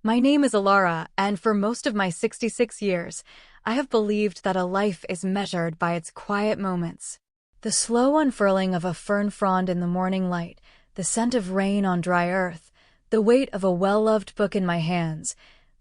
My name is Alara, and for most of my 66 years, I have believed that a life is measured by its quiet moments. The slow unfurling of a fern frond in the morning light, the scent of rain on dry earth, the weight of a well-loved book in my hands,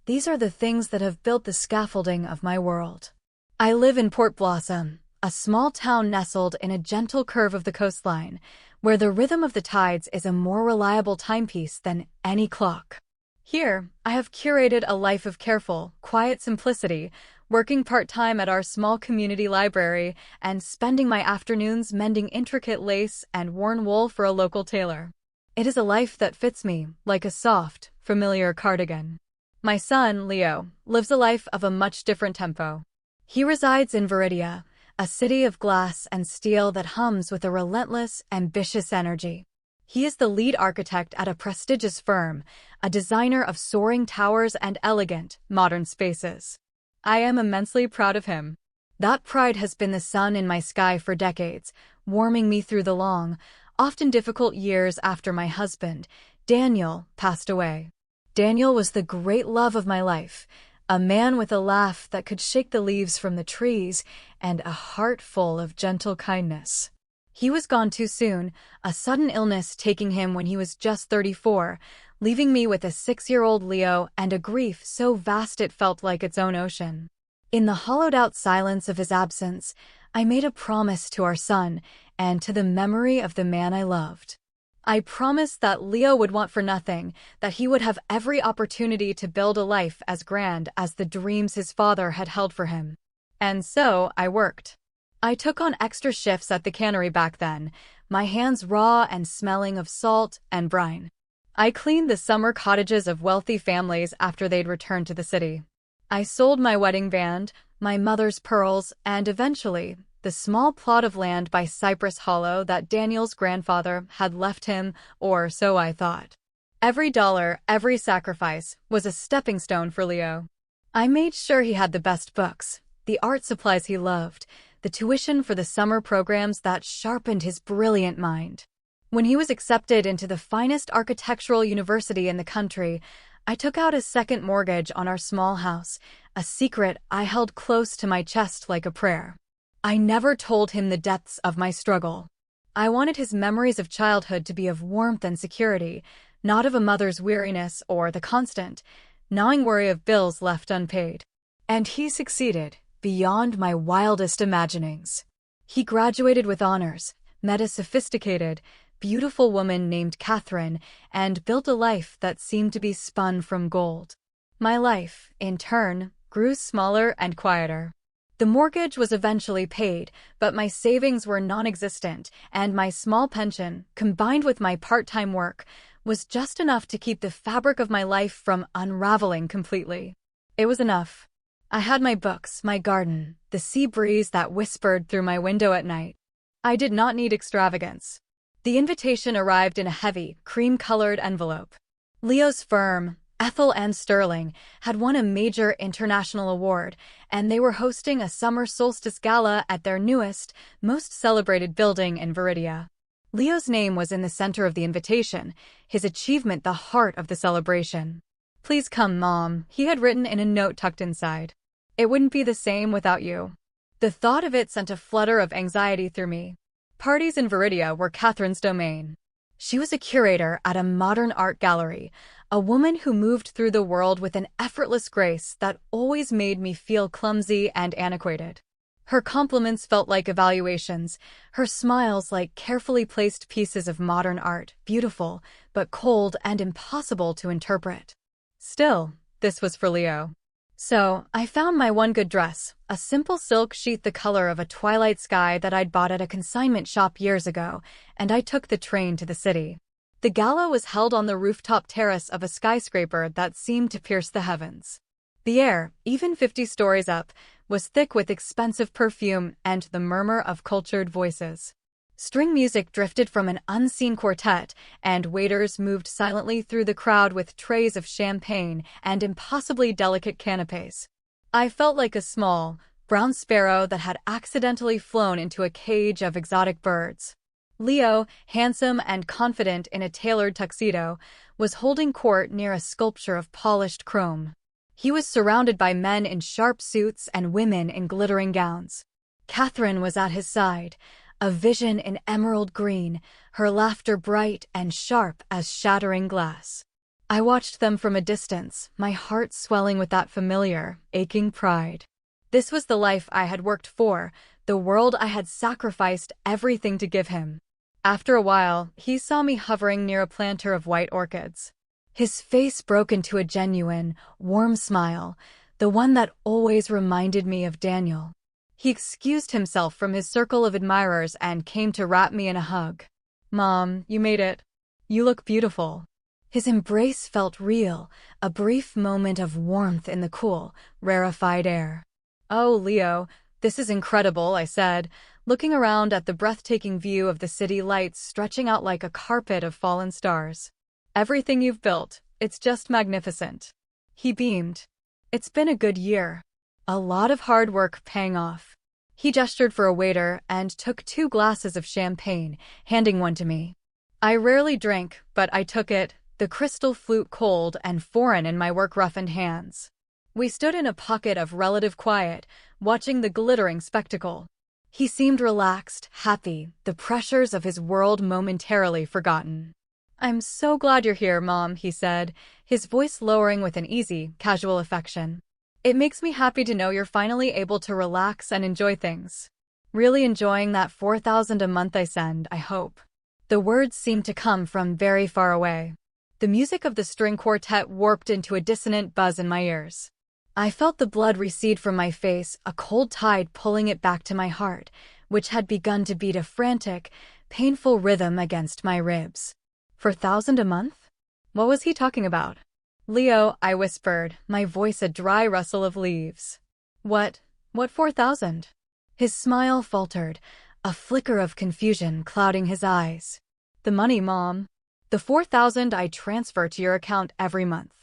these are the things that have built the scaffolding of my world. I live in Port Blossom, a small town nestled in a gentle curve of the coastline, where the rhythm of the tides is a more reliable timepiece than any clock. Here, I have curated a life of careful, quiet simplicity, working part-time at our small community library and spending my afternoons mending intricate lace and worn wool for a local tailor. It is a life that fits me like a soft, familiar cardigan. My son, Leo, lives a life of a much different tempo. He resides in Viridia, a city of glass and steel that hums with a relentless, ambitious energy. He is the lead architect at a prestigious firm, a designer of soaring towers and elegant, modern spaces. I am immensely proud of him. That pride has been the sun in my sky for decades, warming me through the long, often difficult years after my husband, Daniel, passed away. Daniel was the great love of my life, a man with a laugh that could shake the leaves from the trees and a heart full of gentle kindness. He was gone too soon, a sudden illness taking him when he was just 34, leaving me with a 6-year-old Leo and a grief so vast it felt like its own ocean. In the hollowed-out silence of his absence, I made a promise to our son and to the memory of the man I loved. I promised that Leo would want for nothing, that he would have every opportunity to build a life as grand as the dreams his father had held for him. And so I worked. I took on extra shifts at the cannery back then, my hands raw and smelling of salt and brine. I cleaned the summer cottages of wealthy families after they'd returned to the city. I sold my wedding band, my mother's pearls, and eventually, the small plot of land by Cypress Hollow that Daniel's grandfather had left him, or so I thought. Every dollar, every sacrifice, was a stepping stone for Leo. I made sure he had the best books, the art supplies he loved, the tuition for the summer programs that sharpened his brilliant mind. When he was accepted into the finest architectural university in the country, I took out a second mortgage on our small house, a secret I held close to my chest like a prayer. I never told him the depths of my struggle. I wanted his memories of childhood to be of warmth and security, not of a mother's weariness or the constant, gnawing worry of bills left unpaid. And he succeeded, beyond my wildest imaginings. He graduated with honors, met a sophisticated, beautiful woman named Catherine, and built a life that seemed to be spun from gold. My life, in turn, grew smaller and quieter. The mortgage was eventually paid, but my savings were non-existent, and my small pension, combined with my part-time work, was just enough to keep the fabric of my life from unraveling completely. It was enough. I had my books, my garden, the sea breeze that whispered through my window at night. I did not need extravagance. The invitation arrived in a heavy, cream-colored envelope. Leo's firm, Ethel and Sterling, had won a major international award, and they were hosting a summer solstice gala at their newest, most celebrated building in Viridia. Leo's name was in the center of the invitation, his achievement the heart of the celebration. "Please come, Mom," he had written in a note tucked inside. "It wouldn't be the same without you." The thought of it sent a flutter of anxiety through me. Parties in Viridia were Catherine's domain. She was a curator at a modern art gallery, a woman who moved through the world with an effortless grace that always made me feel clumsy and antiquated. Her compliments felt like evaluations, her smiles like carefully placed pieces of modern art, beautiful, but cold and impossible to interpret. Still, this was for Leo. So, I found my one good dress, a simple silk sheath the color of a twilight sky that I'd bought at a consignment shop years ago, and I took the train to the city. The gala was held on the rooftop terrace of a skyscraper that seemed to pierce the heavens. The air, even 50 stories up, was thick with expensive perfume and the murmur of cultured voices. String music drifted from an unseen quartet, and waiters moved silently through the crowd with trays of champagne and impossibly delicate canapes. I felt like a small, brown sparrow that had accidentally flown into a cage of exotic birds. Leo, handsome and confident in a tailored tuxedo, was holding court near a sculpture of polished chrome. He was surrounded by men in sharp suits and women in glittering gowns. Catherine was at his side, a vision in emerald green, her laughter bright and sharp as shattering glass. I watched them from a distance, my heart swelling with that familiar, aching pride. This was the life I had worked for, the world I had sacrificed everything to give him. After a while, he saw me hovering near a planter of white orchids. His face broke into a genuine, warm smile, the one that always reminded me of Daniel. He excused himself from his circle of admirers and came to wrap me in a hug. "Mom, you made it. You look beautiful." His embrace felt real, a brief moment of warmth in the cool, rarefied air. "Oh, Leo, this is incredible," I said, looking around at the breathtaking view of the city lights stretching out like a carpet of fallen stars. "Everything you've built, it's just magnificent." He beamed. "It's been a good year. A lot of hard work paying off." He gestured for a waiter and took 2 glasses of champagne, handing one to me. I rarely drink, but I took it, the crystal flute cold and foreign in my work-roughened hands. We stood in a pocket of relative quiet, watching the glittering spectacle. He seemed relaxed, happy, the pressures of his world momentarily forgotten. "I'm so glad you're here, Mom," he said, his voice lowering with an easy, casual affection. "It makes me happy to know you're finally able to relax and enjoy things. Really enjoying that $4,000 a month I send, I hope." The words seemed to come from very far away. The music of the string quartet warped into a dissonant buzz in my ears. I felt the blood recede from my face, a cold tide pulling it back to my heart, which had begun to beat a frantic, painful rhythm against my ribs. $4,000 a month? What was he talking about? "Leo," I whispered, my voice a dry rustle of leaves. What 4,000? His smile faltered, a flicker of confusion clouding his eyes. "The money, Mom. The $4,000 I transfer to your account every month.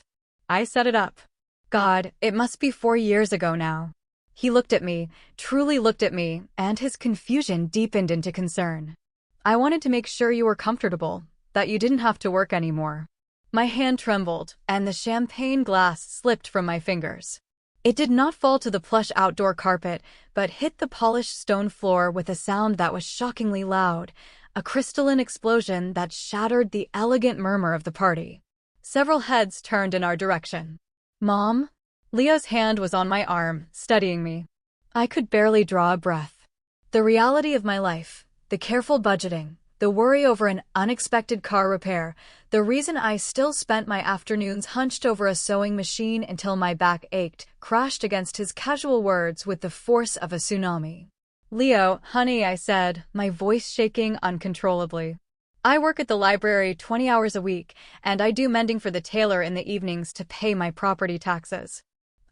I set it up." God, it must be 4 years ago now. He looked at me, truly looked at me, and his confusion deepened into concern. "I wanted to make sure you were comfortable, that you didn't have to work anymore." My hand trembled, and the champagne glass slipped from my fingers. It did not fall to the plush outdoor carpet, but hit the polished stone floor with a sound that was shockingly loud, a crystalline explosion that shattered the elegant murmur of the party. Several heads turned in our direction. "Mom?" Leo's hand was on my arm, steadying me. I could barely draw a breath. The reality of my life, the careful budgeting, the worry over an unexpected car repair, the reason I still spent my afternoons hunched over a sewing machine until my back ached, crashed against his casual words with the force of a tsunami. "Leo, honey," I said, my voice shaking uncontrollably. "I work at the library 20 hours a week, and I do mending for the tailor in the evenings to pay my property taxes.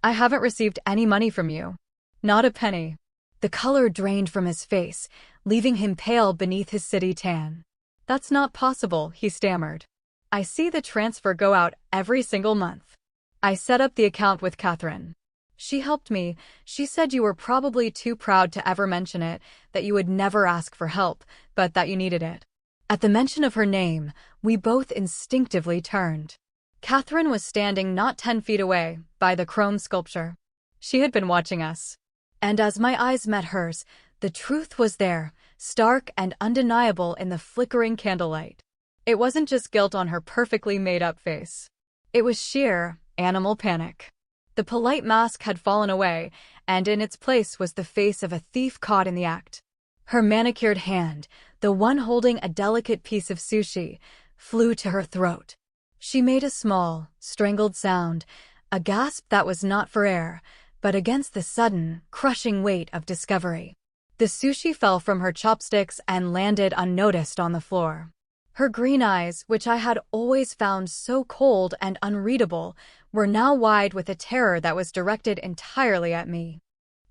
I haven't received any money from you. Not a penny." The color drained from his face, leaving him pale beneath his city tan. "That's not possible," he stammered. "I see the transfer go out every single month. I set up the account with Catherine. She helped me. She said you were probably too proud to ever mention it, that you would never ask for help, but that you needed it." At the mention of her name, we both instinctively turned. Catherine was standing not 10 feet away, by the chrome sculpture. She had been watching us. And as my eyes met hers, the truth was there, stark and undeniable in the flickering candlelight. It wasn't just guilt on her perfectly made-up face. It was sheer, animal panic. The polite mask had fallen away, and in its place was the face of a thief caught in the act. Her manicured hand, the one holding a delicate piece of sushi, flew to her throat. She made a small, strangled sound, a gasp that was not for air, but against the sudden, crushing weight of discovery. The sushi fell from her chopsticks and landed unnoticed on the floor. Her green eyes, which I had always found so cold and unreadable, were now wide with a terror that was directed entirely at me.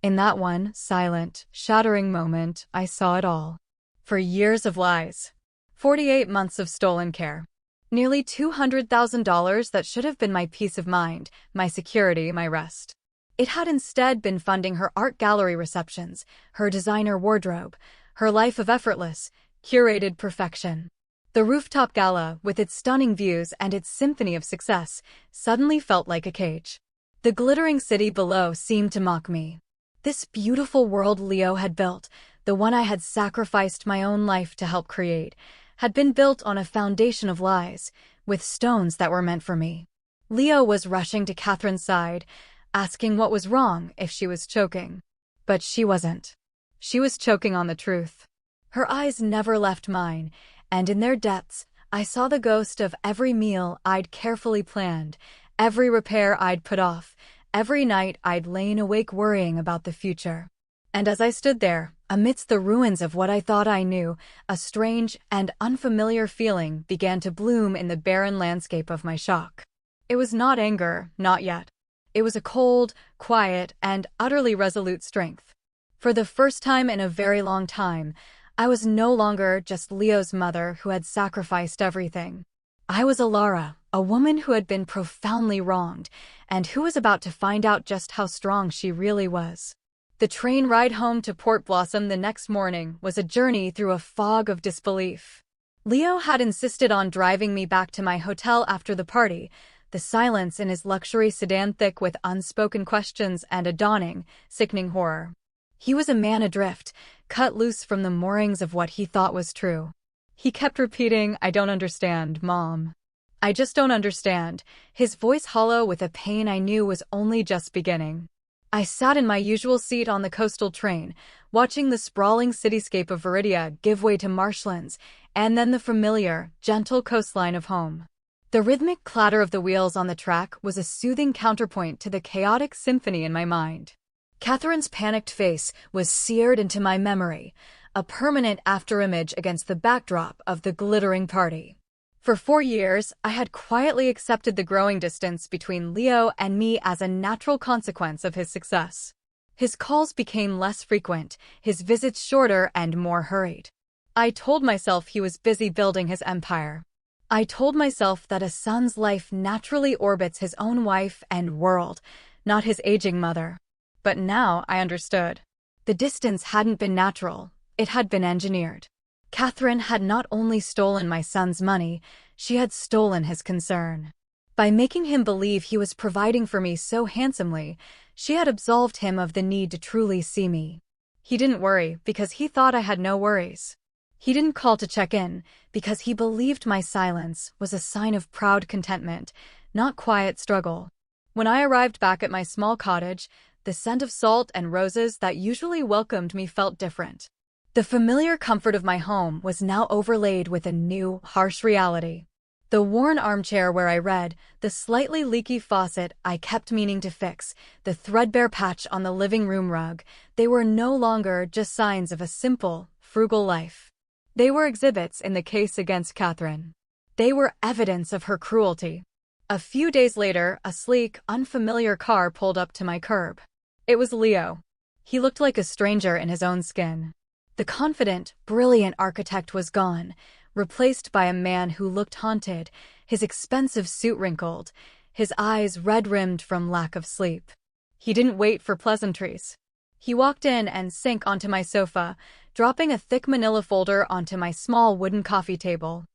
In that one, silent, shattering moment, I saw it all. For years of lies. 48 months of stolen care. Nearly $200,000 that should have been my peace of mind, my security, my rest. It had instead been funding her art gallery receptions, her designer wardrobe, her life of effortless, curated perfection. The rooftop gala, with its stunning views and its symphony of success, suddenly felt like a cage. The glittering city below seemed to mock me. This beautiful world Leo had built, the one I had sacrificed my own life to help create, had been built on a foundation of lies, with stones that were meant for me. Leo was rushing to Catherine's side, asking what was wrong if she was choking. But she wasn't. She was choking on the truth. Her eyes never left mine, and in their depths, I saw the ghost of every meal I'd carefully planned, every repair I'd put off, every night I'd lain awake worrying about the future. And as I stood there, amidst the ruins of what I thought I knew, a strange and unfamiliar feeling began to bloom in the barren landscape of my shock. It was not anger, not yet. It was a cold, quiet, and utterly resolute strength. For the first time in a very long time, I was no longer just Leo's mother who had sacrificed everything. I was Alara, a woman who had been profoundly wronged, and who was about to find out just how strong she really was. The train ride home to Port Blossom the next morning was a journey through a fog of disbelief. Leo had insisted on driving me back to my hotel after the party, the silence in his luxury sedan thick with unspoken questions and a dawning, sickening horror. He was a man adrift, cut loose from the moorings of what he thought was true. He kept repeating, "I don't understand, Mom. I just don't understand," his voice hollow with a pain I knew was only just beginning. I sat in my usual seat on the coastal train, watching the sprawling cityscape of Viridia give way to marshlands, and then the familiar, gentle coastline of home. The rhythmic clatter of the wheels on the track was a soothing counterpoint to the chaotic symphony in my mind. Catherine's panicked face was seared into my memory, a permanent afterimage against the backdrop of the glittering party. For 4 years, I had quietly accepted the growing distance between Leo and me as a natural consequence of his success. His calls became less frequent, his visits shorter and more hurried. I told myself he was busy building his empire. I told myself that a son's life naturally orbits his own wife and world, not his aging mother. But now I understood. The distance hadn't been natural, it had been engineered. Catherine had not only stolen my son's money, she had stolen his concern. By making him believe he was providing for me so handsomely, she had absolved him of the need to truly see me. He didn't worry because he thought I had no worries. He didn't call to check in because he believed my silence was a sign of proud contentment, not quiet struggle. When I arrived back at my small cottage, the scent of salt and roses that usually welcomed me felt different. The familiar comfort of my home was now overlaid with a new, harsh reality. The worn armchair where I read, the slightly leaky faucet I kept meaning to fix, the threadbare patch on the living room rug, they were no longer just signs of a simple, frugal life. They were exhibits in the case against Catherine. They were evidence of her cruelty. A few days later, a sleek, unfamiliar car pulled up to my curb. It was Leo. He looked like a stranger in his own skin. The confident, brilliant architect was gone, replaced by a man who looked haunted, his expensive suit wrinkled, his eyes red-rimmed from lack of sleep. He didn't wait for pleasantries. He walked in and sank onto my sofa, dropping a thick manila folder onto my small wooden coffee table.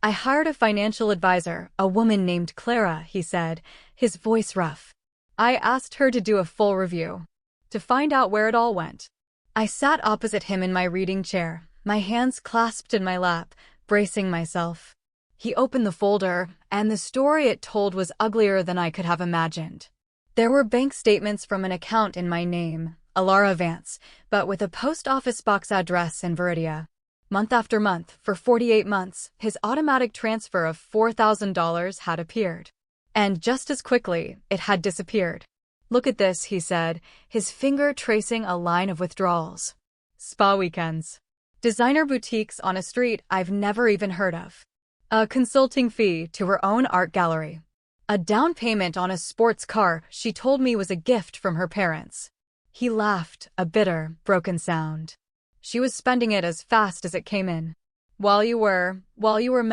"I hired a financial advisor, a woman named Clara," he said, his voice rough. "I asked her to do a full review, to find out where it all went." I sat opposite him in my reading chair, my hands clasped in my lap, bracing myself. He opened the folder, and the story it told was uglier than I could have imagined. There were bank statements from an account in my name, Alara Vance, but with a post office box address in Viridia. Month after month, for 48 months, his automatic transfer of $4,000 had appeared. And just as quickly, it had disappeared. "Look at this," he said, his finger tracing a line of withdrawals. "Spa weekends. Designer boutiques on a street I've never even heard of. A consulting fee to her own art gallery. A down payment on a sports car she told me was a gift from her parents." He laughed, a bitter, broken sound. "She was spending it as fast as it came in. While you were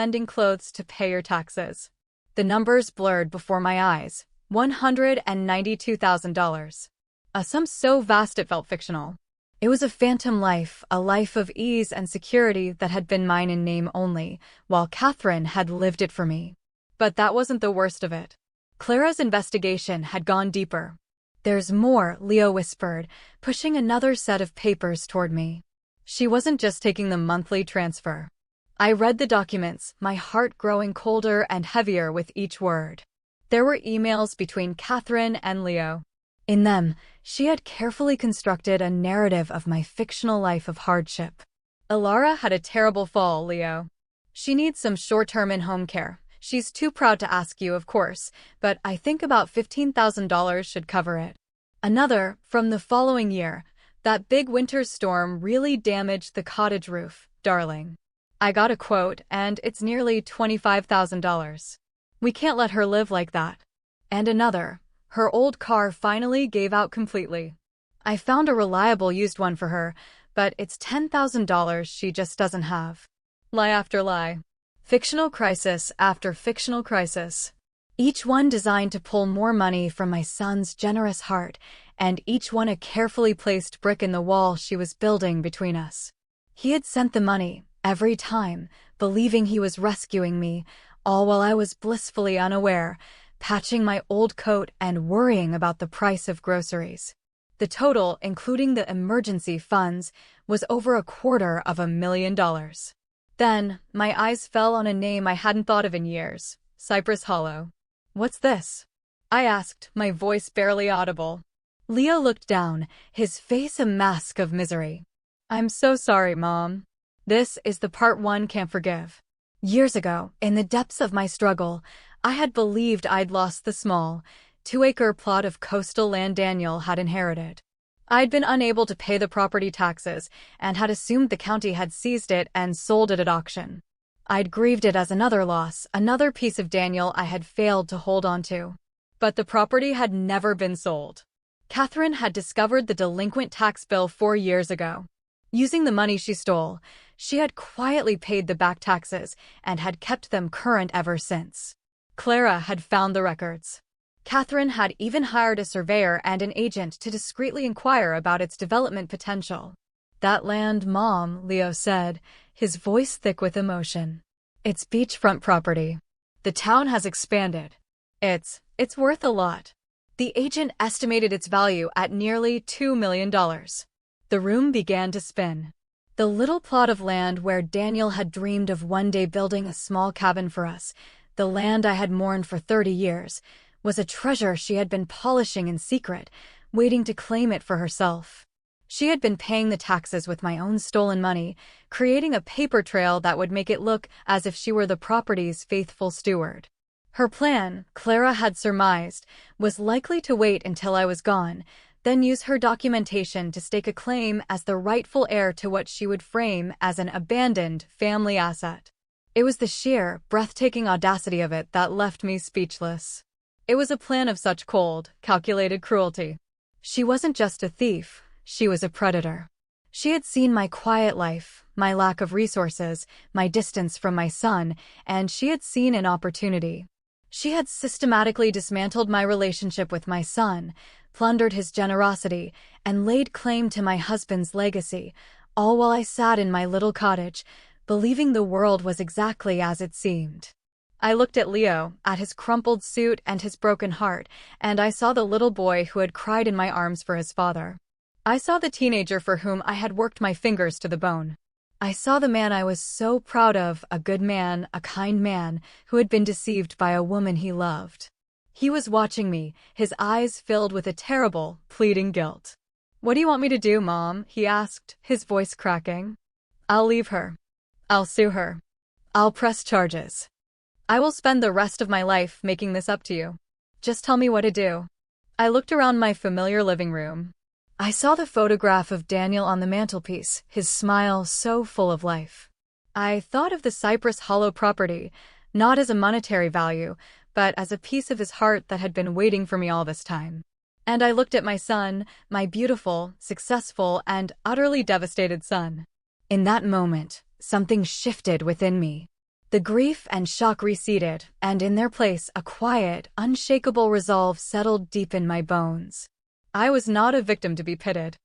mending clothes to pay your taxes." The numbers blurred before my eyes. $192,000. A sum so vast it felt fictional. It was a phantom life, a life of ease and security that had been mine in name only, while Catherine had lived it for me. But that wasn't the worst of it. Clara's investigation had gone deeper. "There's more," Leo whispered, pushing another set of papers toward me. She wasn't just taking the monthly transfer. I read the documents, my heart growing colder and heavier with each word. There were emails between Catherine and Leo. In them, she had carefully constructed a narrative of my fictional life of hardship. "Ilara had a terrible fall, Leo. She needs some short-term in-home care. She's too proud to ask you, of course, but I think about $15,000 should cover it." Another, from the following year: "That big winter storm really damaged the cottage roof, darling. I got a quote, and it's nearly $25,000. We can't let her live like that." And another: "Her old car finally gave out completely. I found a reliable used one for her, but it's $10,000 she just doesn't have." Lie after lie. Fictional crisis after fictional crisis. Each one designed to pull more money from my son's generous heart, and each one a carefully placed brick in the wall she was building between us. He had sent the money, every time, believing he was rescuing me, all while I was blissfully unaware, patching my old coat and worrying about the price of groceries. The total, including the emergency funds, was over $250,000. Then, my eyes fell on a name I hadn't thought of in years: Cypress Hollow. "What's this?" I asked, my voice barely audible. Leo looked down, his face a mask of misery. "I'm so sorry, Mom. This is the part one can't forgive. Years ago, in the depths of my struggle, I had believed I'd lost the small, 2-acre plot of coastal land Daniel had inherited. I'd been unable to pay the property taxes and had assumed the county had seized it and sold it at auction. I'd grieved it as another loss, another piece of Daniel I had failed to hold on to. But the property had never been sold. Catherine had discovered the delinquent tax bill 4 years ago. Using the money she stole, she had quietly paid the back taxes and had kept them current ever since. Clara had found the records. Catherine had even hired a surveyor and an agent to discreetly inquire about its development potential. "That land, Mom," Leo said, his voice thick with emotion. "It's beachfront property. The town has expanded. It's worth a lot." The agent estimated its value at nearly $2 million. The room began to spin. The little plot of land where Daniel had dreamed of one day building a small cabin for us, the land I had mourned for 30 years, was a treasure she had been polishing in secret, waiting to claim it for herself. She had been paying the taxes with my own stolen money, creating a paper trail that would make it look as if she were the property's faithful steward. Her plan, Clara had surmised, was likely to wait until I was gone, then use her documentation to stake a claim as the rightful heir to what she would frame as an abandoned family asset. It was the sheer, breathtaking audacity of it that left me speechless. It was a plan of such cold, calculated cruelty. She wasn't just a thief, she was a predator. She had seen my quiet life, my lack of resources, my distance from my son, and she had seen an opportunity. She had systematically dismantled my relationship with my son, plundered his generosity, and laid claim to my husband's legacy, all while I sat in my little cottage, believing the world was exactly as it seemed. I looked at Leo, at his crumpled suit and his broken heart, and I saw the little boy who had cried in my arms for his father. I saw the teenager for whom I had worked my fingers to the bone. I saw the man I was so proud of, a good man, a kind man, who had been deceived by a woman he loved. He was watching me, his eyes filled with a terrible, pleading guilt. "What do you want me to do, Mom?" he asked, his voice cracking. "I'll leave her. I'll sue her. I'll press charges. I will spend the rest of my life making this up to you. Just tell me what to do." I looked around my familiar living room. I saw the photograph of Daniel on the mantelpiece, his smile so full of life. I thought of the Cypress Hollow property, not as a monetary value, but as a piece of his heart that had been waiting for me all this time. And I looked at my son, my beautiful, successful, and utterly devastated son. In that moment, something shifted within me. The grief and shock receded, and in their place, a quiet, unshakable resolve settled deep in my bones. I was not a victim to be pitied.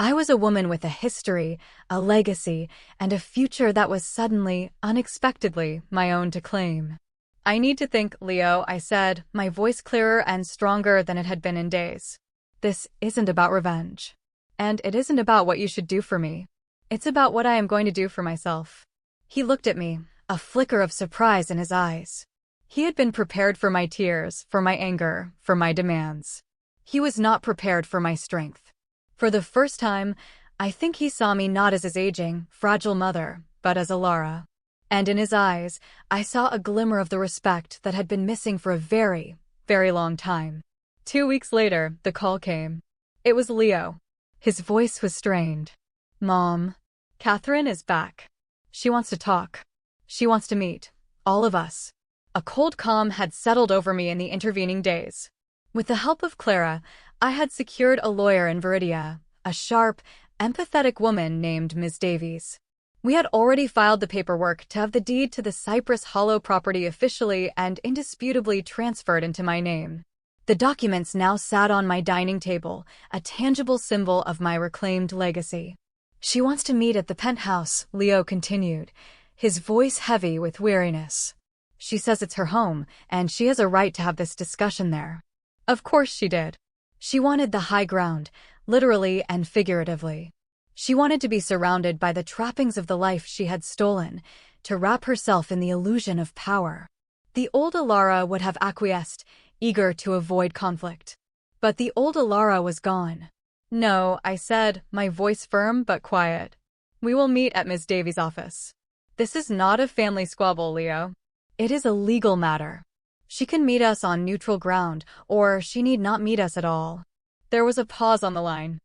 I was a woman with a history, a legacy, and a future that was suddenly, unexpectedly, my own to claim. I need to think, Leo, I said, my voice clearer and stronger than it had been in days. This isn't about revenge. And it isn't about what you should do for me. It's about what I am going to do for myself. He looked at me, a flicker of surprise in his eyes. He had been prepared for my tears, for my anger, for my demands. He was not prepared for my strength. For the first time, I think he saw me not as his aging, fragile mother, but as Alara. And in his eyes, I saw a glimmer of the respect that had been missing for a very, very long time. 2 weeks later, the call came. It was Leo. His voice was strained. Mom, Catherine is back. She wants to talk. She wants to meet. All of us. A cold calm had settled over me in the intervening days. With the help of Clara, I had secured a lawyer in Viridia, a sharp, empathetic woman named Ms. Davies. We had already filed the paperwork to have the deed to the Cypress Hollow property officially and indisputably transferred into my name. The documents now sat on my dining table, a tangible symbol of my reclaimed legacy. She wants to meet at the penthouse, Leo continued, his voice heavy with weariness. She says it's her home, and she has a right to have this discussion there. Of course she did. She wanted the high ground, literally and figuratively. She wanted to be surrounded by the trappings of the life she had stolen, to wrap herself in the illusion of power. The old Alara would have acquiesced, eager to avoid conflict. But the old Alara was gone. No, I said, my voice firm but quiet. We will meet at Ms. Davies' office. This is not a family squabble, Leo. It is a legal matter. She can meet us on neutral ground, or she need not meet us at all. There was a pause on the line.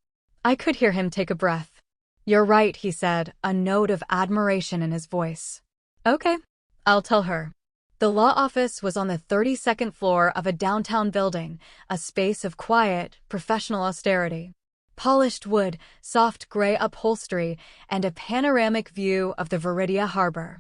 I could hear him take a breath. You're right, he said, a note of admiration in his voice. Okay, I'll tell her. The law office was on the 32nd floor of a downtown building, a space of quiet, professional austerity. Polished wood, soft gray upholstery, and a panoramic view of the Viridia harbor.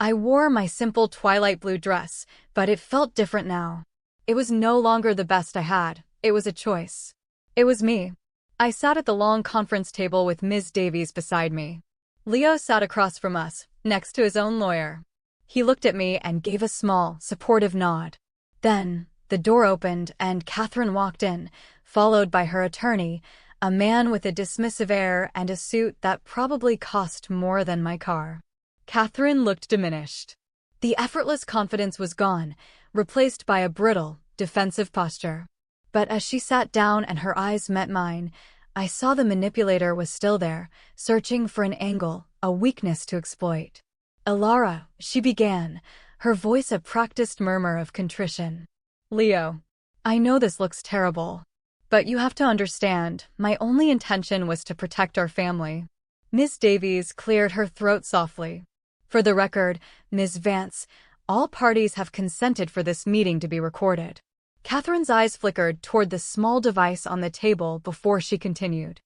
I wore my simple twilight blue dress, but it felt different now. It was no longer the best I had. It was a choice. It was me. I sat at the long conference table with Ms. Davies beside me. Leo sat across from us, next to his own lawyer. He looked at me and gave a small, supportive nod. Then, the door opened and Catherine walked in, followed by her attorney, a man with a dismissive air and a suit that probably cost more than my car. Catherine looked diminished. The effortless confidence was gone, replaced by a brittle, defensive posture. But as she sat down and her eyes met mine, I saw the manipulator was still there, searching for an angle, a weakness to exploit. Alara, she began, her voice a practiced murmur of contrition. Leo, I know this looks terrible. But you have to understand, my only intention was to protect our family. Miss Davies cleared her throat softly. For the record, Ms. Vance, all parties have consented for this meeting to be recorded. Catherine's eyes flickered toward the small device on the table before she continued.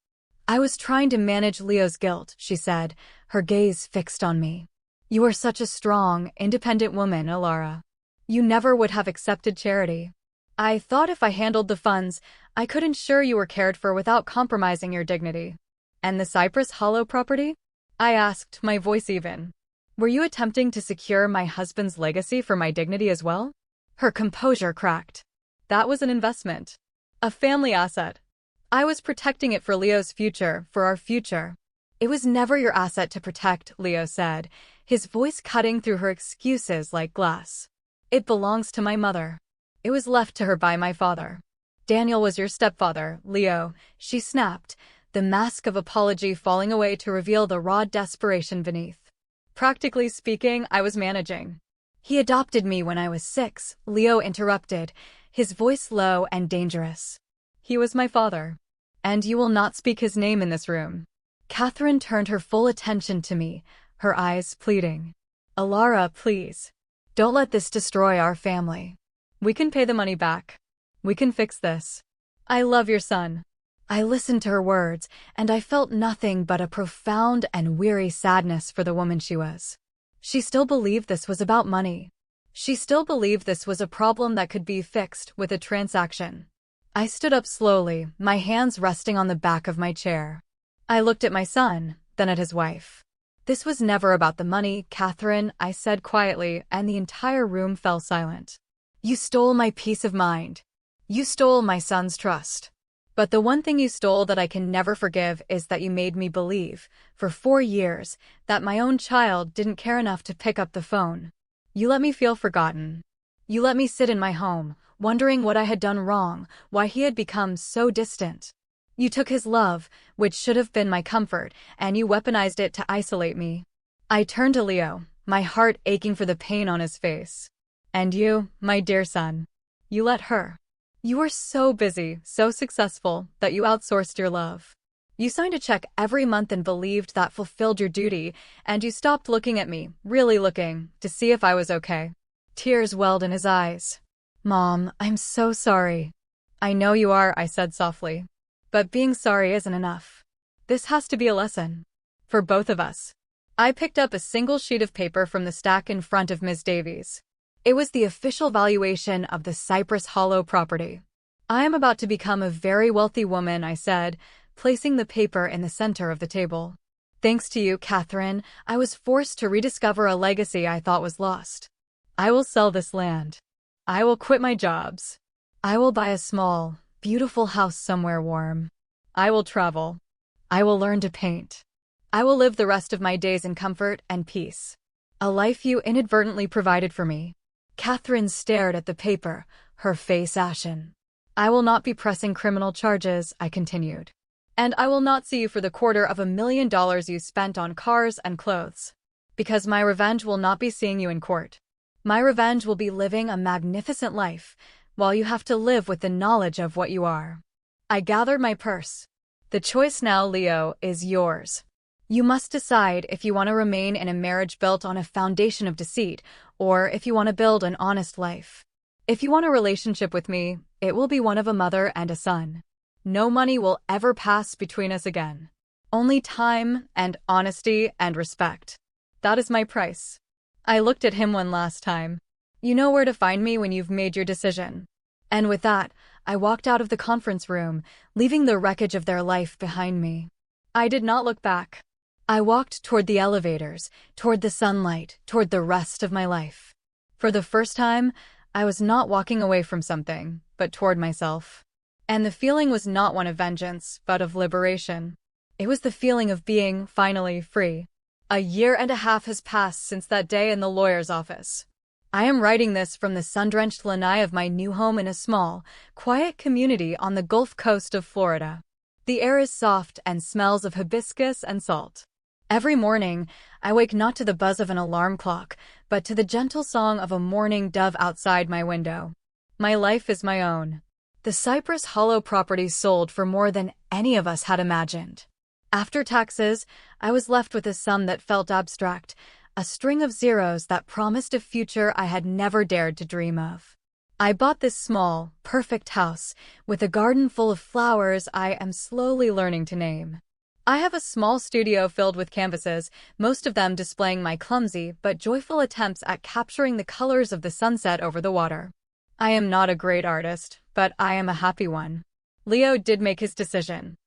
I was trying to manage Leo's guilt, she said, her gaze fixed on me. You are such a strong, independent woman, Alara. You never would have accepted charity. I thought if I handled the funds, I could ensure you were cared for without compromising your dignity. And the Cypress Hollow property? I asked, my voice even. Were you attempting to secure my husband's legacy for my dignity as well? Her composure cracked. That was an investment. A family asset. I was protecting it for Leo's future, for our future. It was never your asset to protect, Leo said, his voice cutting through her excuses like glass. It belongs to my mother. It was left to her by my father. Daniel was your stepfather, Leo, she snapped, the mask of apology falling away to reveal the raw desperation beneath. Practically speaking, I was managing. He adopted me when I was 6, Leo interrupted, his voice low and dangerous. He was my father. And you will not speak his name in this room. Catherine turned her full attention to me, her eyes pleading. Alara, please. Don't let this destroy our family. We can pay the money back. We can fix this. I love your son. I listened to her words, and I felt nothing but a profound and weary sadness for the woman she was. She still believed this was about money. She still believed this was a problem that could be fixed with a transaction. I stood up slowly, my hands resting on the back of my chair. I looked at my son, then at his wife. This was never about the money, Catherine, I said quietly, and the entire room fell silent. You stole my peace of mind. You stole my son's trust. But the one thing you stole that I can never forgive is that you made me believe, for 4 years, that my own child didn't care enough to pick up the phone. You let me feel forgotten. You let me sit in my home, wondering what I had done wrong, why he had become so distant. You took his love, which should have been my comfort, and you weaponized it to isolate me. I turned to Leo, my heart aching for the pain on his face. And you, my dear son, you let her. You were so busy, so successful, that you outsourced your love. You signed a check every month and believed that fulfilled your duty, and you stopped looking at me, really looking, to see if I was okay. Tears welled in his eyes. Mom, I'm so sorry. I know you are, I said softly. But being sorry isn't enough. This has to be a lesson. For both of us. I picked up a single sheet of paper from the stack in front of Ms. Davies. It was the official valuation of the Cypress Hollow property. I am about to become a very wealthy woman, I said, placing the paper in the center of the table. Thanks to you, Catherine, I was forced to rediscover a legacy I thought was lost. I will sell this land. I will quit my jobs. I will buy a small, beautiful house somewhere warm. I will travel. I will learn to paint. I will live the rest of my days in comfort and peace. A life you inadvertently provided for me. Catherine stared at the paper, her face ashen. I will not be pressing criminal charges, I continued. And I will not see you for the $250,000 you spent on cars and clothes. Because my revenge will not be seeing you in court. My revenge will be living a magnificent life, while you have to live with the knowledge of what you are. I gathered my purse. The choice now, Leo, is yours. You must decide if you want to remain in a marriage built on a foundation of deceit, or if you want to build an honest life. If you want a relationship with me, it will be one of a mother and a son. No money will ever pass between us again. Only time and honesty and respect. That is my price. I looked at him one last time. You know where to find me when you've made your decision. And with that, I walked out of the conference room, leaving the wreckage of their life behind me. I did not look back. I walked toward the elevators, toward the sunlight, toward the rest of my life. For the first time, I was not walking away from something, but toward myself. And the feeling was not one of vengeance, but of liberation. It was the feeling of being, finally, free. 1.5 years has passed since that day in the lawyer's office. I am writing this from the sun-drenched lanai of my new home in a small, quiet community on the Gulf Coast of Florida. The air is soft and smells of hibiscus and salt. Every morning, I wake not to the buzz of an alarm clock, but to the gentle song of a mourning dove outside my window. My life is my own. The Cypress Hollow property sold for more than any of us had imagined. After taxes, I was left with a sum that felt abstract, a string of zeros that promised a future I had never dared to dream of. I bought this small, perfect house, with a garden full of flowers I am slowly learning to name. I have a small studio filled with canvases, most of them displaying my clumsy but joyful attempts at capturing the colors of the sunset over the water. I am not a great artist, but I am a happy one. Leo did make his decision.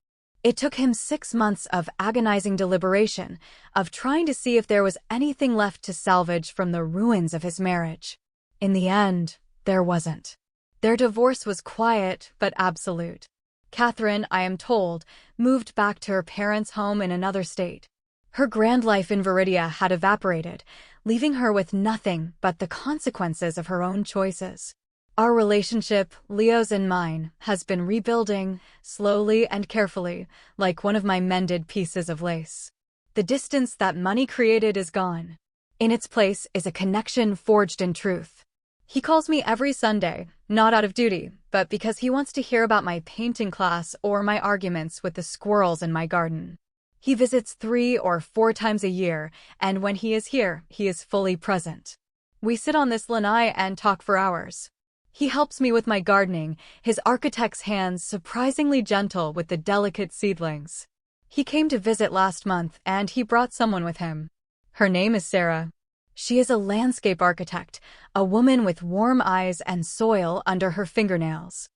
It took him 6 months of agonizing deliberation, of trying to see if there was anything left to salvage from the ruins of his marriage. In the end, there wasn't. Their divorce was quiet but absolute. Catherine, I am told, moved back to her parents' home in another state. Her grand life in Viridia had evaporated, leaving her with nothing but the consequences of her own choices. Our relationship, Leo's and mine, has been rebuilding, slowly and carefully, like one of my mended pieces of lace. The distance that money created is gone. In its place is a connection forged in truth. He calls me every Sunday, not out of duty, but because he wants to hear about my painting class or my arguments with the squirrels in my garden. He visits 3 or 4 times a year, and when he is here, he is fully present. We sit on this lanai and talk for hours. He helps me with my gardening, his architect's hands surprisingly gentle with the delicate seedlings. He came to visit last month and he brought someone with him. Her name is Sarah. She is a landscape architect, a woman with warm eyes and soil under her fingernails.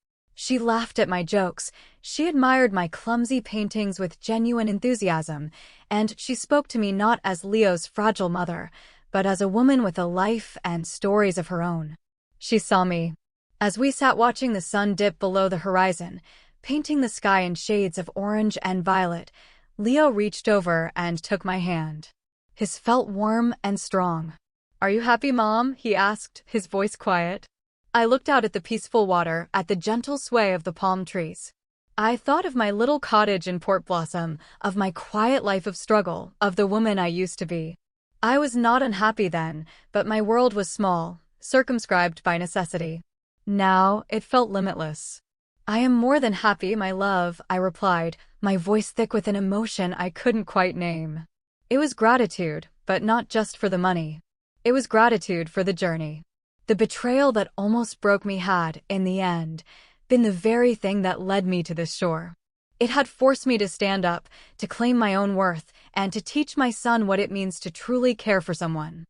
She laughed at my jokes, she admired my clumsy paintings with genuine enthusiasm, and she spoke to me not as Leo's fragile mother, but as a woman with a life and stories of her own. She saw me. As we sat watching the sun dip below the horizon, painting the sky in shades of orange and violet, Leo reached over and took my hand. His felt warm and strong. "Are you happy, Mom?" he asked, his voice quiet. I looked out at the peaceful water, at the gentle sway of the palm trees. I thought of my little cottage in Port Blossom, of my quiet life of struggle, of the woman I used to be. I was not unhappy then, but my world was small, circumscribed by necessity. Now it felt limitless. "I am more than happy, my love," I replied, my voice thick with an emotion I couldn't quite name. It was gratitude, but not just for the money. It was gratitude for the journey. The betrayal that almost broke me had, in the end, been the very thing that led me to this shore. It had forced me to stand up, to claim my own worth, and to teach my son what it means to truly care for someone.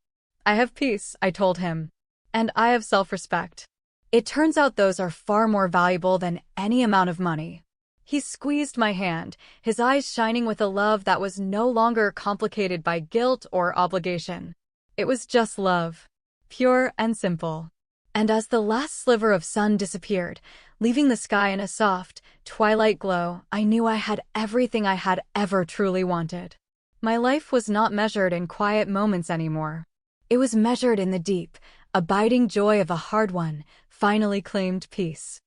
"I have peace," I told him. "And I have self-respect. It turns out those are far more valuable than any amount of money." He squeezed my hand, his eyes shining with a love that was no longer complicated by guilt or obligation. It was just love, pure and simple. And as the last sliver of sun disappeared, leaving the sky in a soft, twilight glow, I knew I had everything I had ever truly wanted. My life was not measured in quiet moments anymore. It was measured in the deep, abiding joy of a hard-won, finally claimed peace.